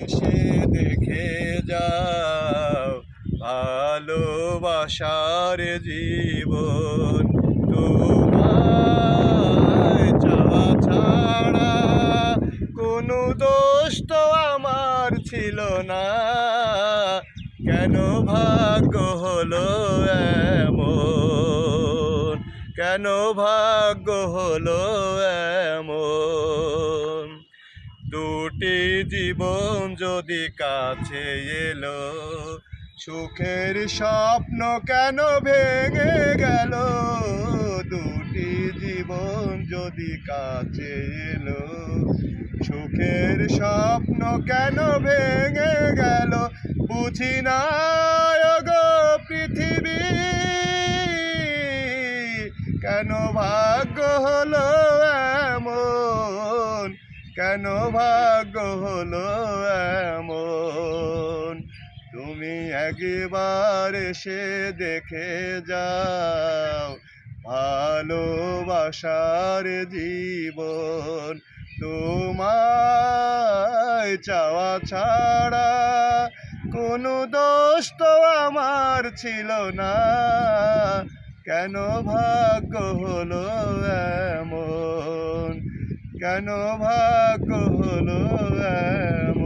এসে দেখে যাও ভালোবাসার জীবন তোমায় চাওয়া ছাড়া কোনো দোষ তো আমার ছিল না। কেন ভাগ্য হলো এমন, কেন ভাগ্য হলো এমন। দুটি জীবন যদি কাছে এলো, সুখের স্বপ্ন কেন ভেঙে গেল? দুটি জীবন যদি কাছে এলো, সুখের স্বপ্ন কেন ভেঙে গেল? বুঝি না গো পৃথিবী, কেন ভাগ্য হলো এমন, কেন ভাগ্য হলো এমন। তুমি একবার এসে দেখে যাও ভালোবাসার জীবন তোমায় চাওয়া ছাড়া কোনো দোষ তো আমার ছিল না। কেন ভাগ্য হলো এমন, কেন ভাগ্য হলো এমন।